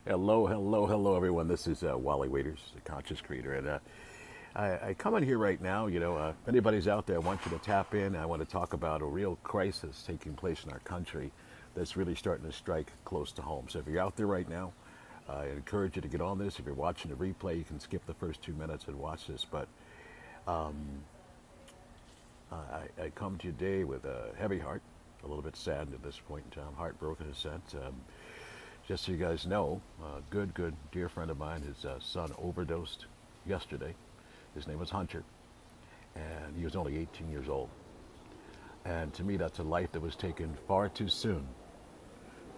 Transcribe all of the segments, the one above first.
Hello, hello, hello, everyone. This is Wally Waiters, the conscious creator, and I come in here right now. If anybody's out there, I want you to tap in. I want to talk about a real crisis taking place in our country that's really starting to strike close to home. So if you're out there right now, I encourage you to get on this. If you're watching the replay, you can skip the first 2 minutes and watch this. But I come to you today with a heavy heart, a little bit saddened at this point in time, heartbroken in a sense. Just so you guys know, a good, dear friend of mine, his son overdosed yesterday. His name was Hunter, and he was only 18 years old. And to me, that's a life that was taken far too soon,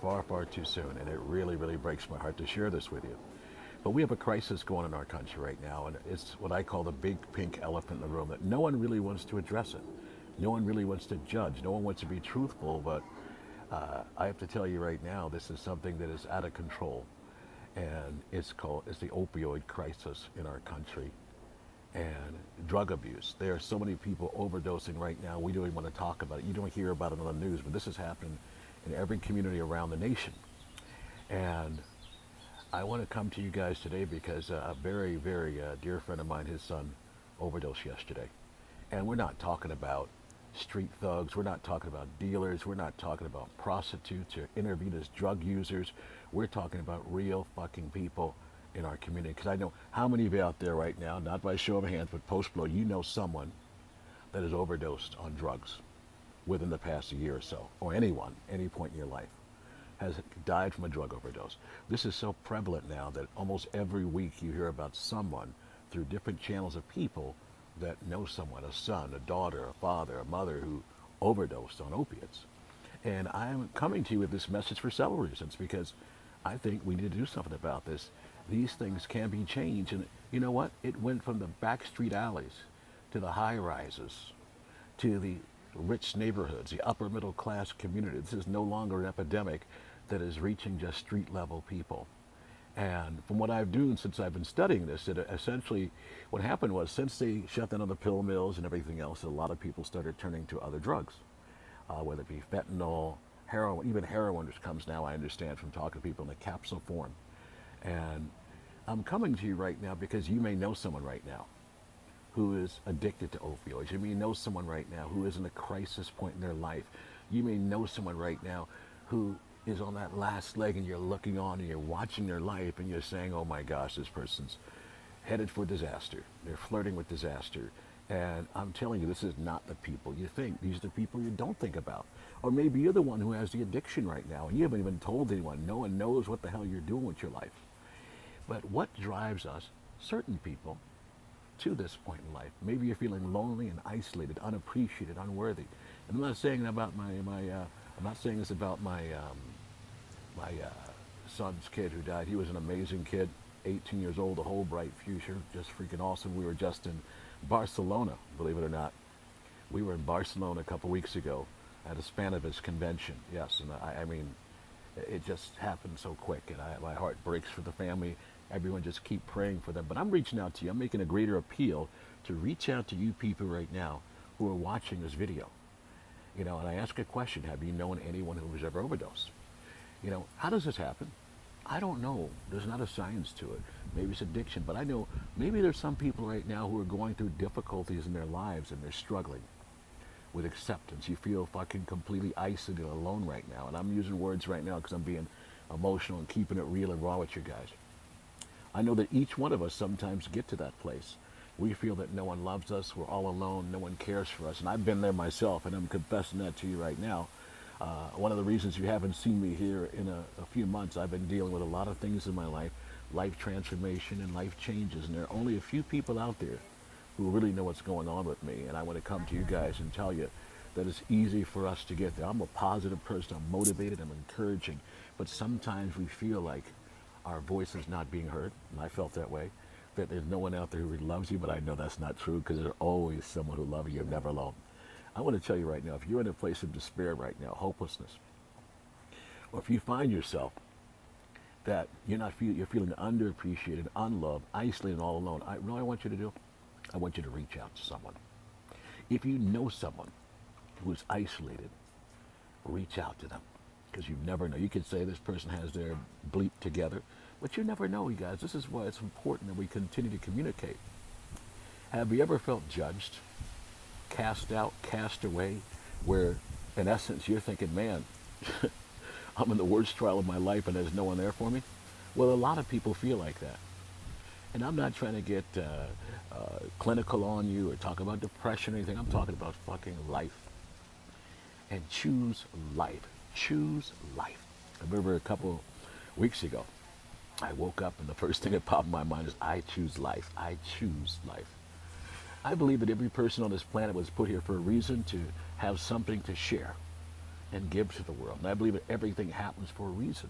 far too soon. And it really, really breaks my heart to share this with you. But we have a crisis going on in our country right now, and it's what I call the big pink elephant in the room that no one really wants to address it. No one really wants to judge. No one wants to be truthful, but I have to tell you right now, this is something that is out of control, and it's the opioid crisis in our country, and drug abuse. There are so many people overdosing right now. We don't even want to talk about it. You don't hear about it on the news, but this is happening in every community around the nation. And I want to come to you guys today because a very, very dear friend of mine, his son, overdosed yesterday. And we're not talking about street thugs. We're not talking about dealers. We're not talking about prostitutes or intravenous drug users. We're talking about real fucking people in our community. Because I know how many of you out there right now, not by show of hands, but post-blow, you know someone that has overdosed on drugs within the past year or so, or anyone, any point in your life, has died from a drug overdose. This is so prevalent now that almost every week you hear about someone through different channels of people that know someone, a son, a daughter, a father, a mother who overdosed on opiates. And I'm coming to you with this message for several reasons, because I think we need to do something about this. These things can be changed. And you know what? It went from the backstreet alleys to the high rises to the rich neighborhoods, the upper middle class community. This is no longer an epidemic that is reaching just street level people. And from what I've done since I've been studying this, it essentially what happened was since they shut down on the pill mills and everything else, a lot of people started turning to other drugs, whether it be fentanyl, heroin, even heroin, which comes now, I understand from talking to people in the capsule form. And I'm coming to you right now because you may know someone right now who is addicted to opioids. You may know someone right now who is in a crisis point in their life. You may know someone right now who is on that last leg, and you're looking on and you're watching their life and you're saying, oh my gosh, this person's headed for disaster. They're flirting with disaster. And I'm telling you, this is not the people you think. These are the people you don't think about. Or maybe you're the one who has the addiction right now and you haven't even told anyone. No one knows what the hell you're doing with your life. But what drives us, certain people, to this point in life? Maybe you're feeling lonely and isolated, unappreciated, unworthy. And I'm not saying about I'm not saying this about my son's kid who died. He was an amazing kid, 18 years old, a whole bright future, just freaking awesome. We were just in Barcelona, believe it or not. We were in Barcelona a couple weeks ago at a Spanish convention. Yes, and I mean, it just happened so quick, and my heart breaks for the family. Everyone just keep praying for them. But I'm reaching out to you. I'm making a greater appeal to reach out to you people right now who are watching this video. And I ask a question: have you known anyone who has ever overdosed? How does this happen? I don't know. There's not a science to it. Maybe it's addiction, but I know maybe there's some people right now who are going through difficulties in their lives and they're struggling with acceptance. You feel fucking completely isolated and alone right now. And I'm using words right now because I'm being emotional and keeping it real and raw with you guys. I know that each one of us sometimes get to that place. We feel that no one loves us, we're all alone, no one cares for us. And I've been there myself, and I'm confessing that to you right now. One of the reasons you haven't seen me here in a few months, I've been dealing with a lot of things in my life transformation and life changes. And there are only a few people out there who really know what's going on with me. And I want to come to you guys and tell you that it's easy for us to get there. I'm a positive person, I'm motivated, I'm encouraging. But sometimes we feel like our voice is not being heard, and I felt that way, that there's no one out there who really loves you, but I know that's not true because there's always someone who loves you. You're never alone. I want to tell you right now, if you're in a place of despair right now, hopelessness, or if you find yourself that you're feeling underappreciated, unloved, isolated, and all alone, you know what I want you to do? I want you to reach out to someone. If you know someone who is isolated, reach out to them. because you never know. You could say this person has their bleep together, but you never know, you guys. This is why it's important that we continue to communicate. Have you ever felt judged, cast out, cast away, where in essence you're thinking, man, I'm in the worst trial of my life and there's no one there for me? Well, a lot of people feel like that. And I'm not trying to get clinical on you or talk about depression or anything. I'm talking about fucking life. And choose life. Choose life. I remember a couple weeks ago, I woke up and the first thing that popped in my mind is, I choose life. I choose life. I believe that every person on this planet was put here for a reason, to have something to share and give to the world. And I believe that everything happens for a reason.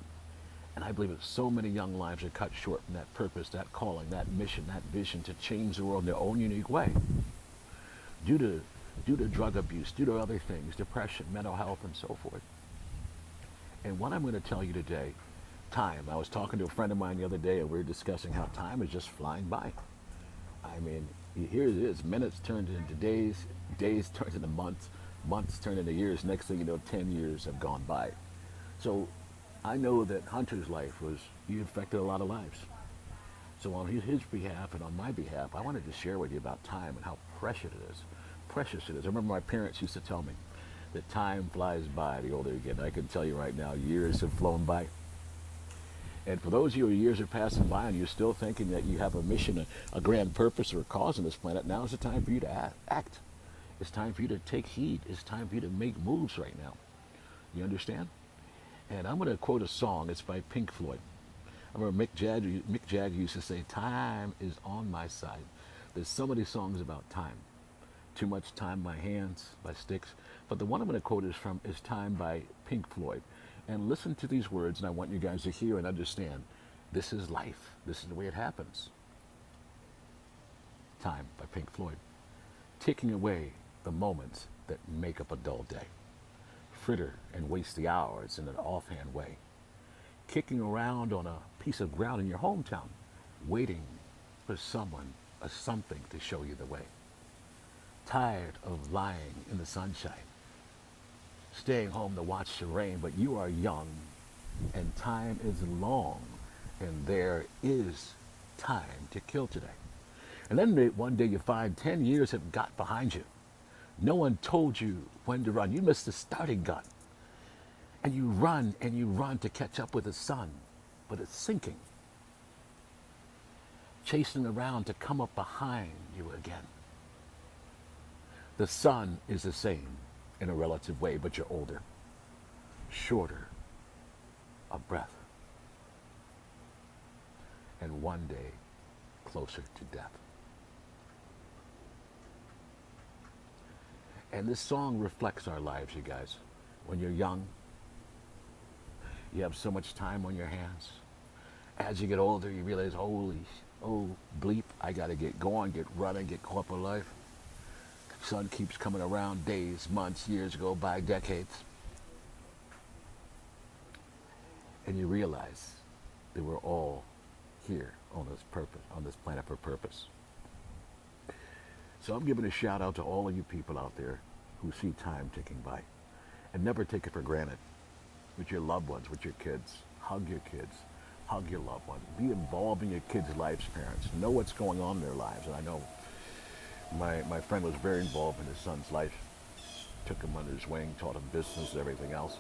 And I believe that so many young lives are cut short from that purpose, that calling, that mission, that vision to change the world in their own unique way. Due to drug abuse, due to other things, depression, mental health, and so forth. And what I'm going to tell you today, time. I was talking to a friend of mine the other day, and we were discussing how time is just flying by. I mean, here it is. Minutes turned into days, days turned into months, months turned into years. Next thing you know, 10 years have gone by. So I know that Hunter's life he affected a lot of lives. So on his behalf and on my behalf, I wanted to share with you about time and how precious it is. Precious it is. I remember my parents used to tell me that time flies by the older you get. And I can tell you right now, years have flown by. And for those of you who years are passing by and you're still thinking that you have a mission, a grand purpose, or a cause on this planet, now is the time for you to act. It's time for you to take heed. It's time for you to make moves right now. You understand? And I'm going to quote a song. It's by Pink Floyd. I remember Mick Jagger used to say, time is on my side. There's so many songs about time. Too Much Time by Hands, by Styx. But the one I'm going to quote is Time by Pink Floyd. And listen to these words, and I want you guys to hear and understand. This is life. This is the way it happens. Time by Pink Floyd. Taking away the moments that make up a dull day. Fritter and waste the hours in an offhand way. Kicking around on a piece of ground in your hometown, waiting for someone or something to show you the way. Tired of lying in the sunshine, staying home to watch the rain, but you are young and time is long and there is time to kill today. And then one day you find 10 years have got behind you. No one told you when to run. You missed the starting gun. And you run to catch up with the sun, but it's sinking. Chasing around to come up behind you again. The sun is the same in a relative way, but you're older, shorter of breath, and one day closer to death. And this song reflects our lives, you guys. When you're young, you have so much time on your hands. As you get older, you realize, oh, bleep, I got to get going, get running, get caught up with life. Sun keeps coming around, days, months, years go by, decades. And you realize that we're all here on this planet for purpose. So I'm giving a shout out to all of you people out there who see time ticking by. And never take it for granted. With your loved ones, with your kids. Hug your kids. Hug your loved ones. Be involved in your kids' lives, parents. Know what's going on in their lives. And I know my friend was very involved in his son's life. Took him under his wing, taught him business and everything else.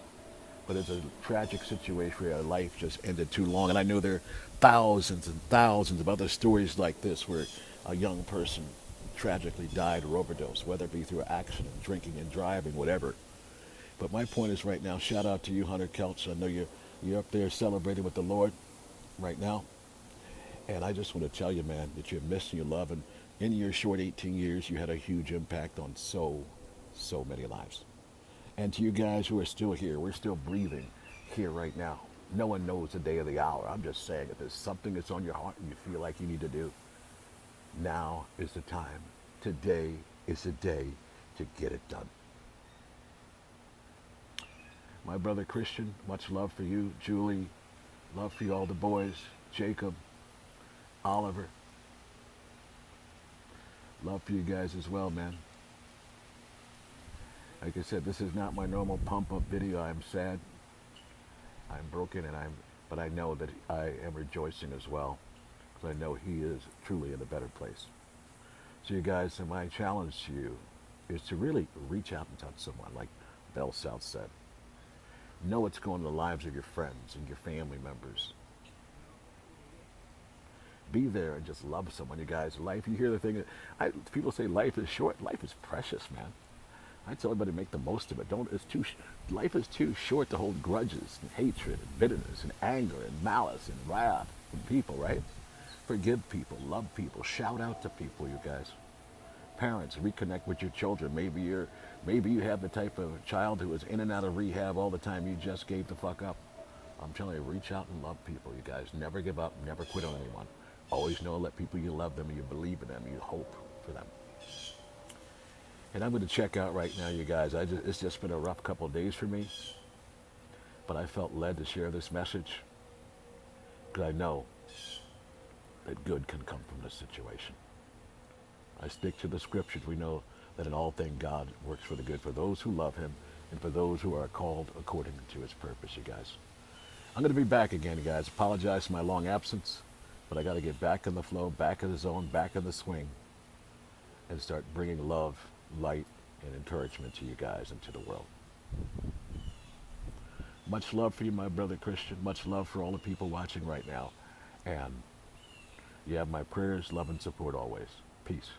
But it's a tragic situation where life just ended too long. And I know there are thousands and thousands of other stories like this where a young person tragically died or overdosed, whether it be through accident, drinking and driving, whatever. But my point is right now, shout out to you, Hunter Kelch. I know you're up there celebrating with the Lord right now. And I just want to tell you, man, that you're missing your love. And in your short 18 years, you had a huge impact on so many lives. And to you guys who are still here, we're still breathing here right now. No one knows the day or the hour. I'm just saying, if there's something that's on your heart and you feel like you need to do, now is the time. Today is the day to get it done. My brother Christian, much love for you. Julie, love for you, all the boys. Jacob, Oliver. Love for you guys as well, man. Like I said, this is not my normal pump-up video. I'm sad. I'm broken, but I know that I am rejoicing as well, because I know he is truly in a better place. So you guys, my challenge to you is to really reach out and touch someone, like Bell South said. Know what's going on in the lives of your friends and your family members. Be there and just love someone, you guys. Life, you hear the thing, people say life is short. Life is precious, man. I tell everybody to make the most of it. Life is too short to hold grudges and hatred and bitterness and anger and malice and wrath from people, right? Forgive people, love people, shout out to people, you guys. Parents, reconnect with your children. Maybe you have the type of child who is in and out of rehab all the time. You just gave the fuck up. I'm telling you, reach out and love people, you guys. Never give up, never quit on anyone. Always know, let people you love them and you believe in them, you hope for them. And I'm going to check out right now, you guys. It's just been a rough couple of days for me, but I felt led to share this message because I know that good can come from this situation. I stick to the scriptures. We know that in all things God works for the good for those who love him and for those who are called according to his purpose, you guys. I'm going to be back again, you guys. Apologize for my long absence, but I got to get back in the flow, back in the zone, back in the swing, and start bringing love, light, and encouragement to you guys and to the world. Much love for you, my brother Christian. Much love for all the people watching right now. And you have my prayers, love, and support always. Peace.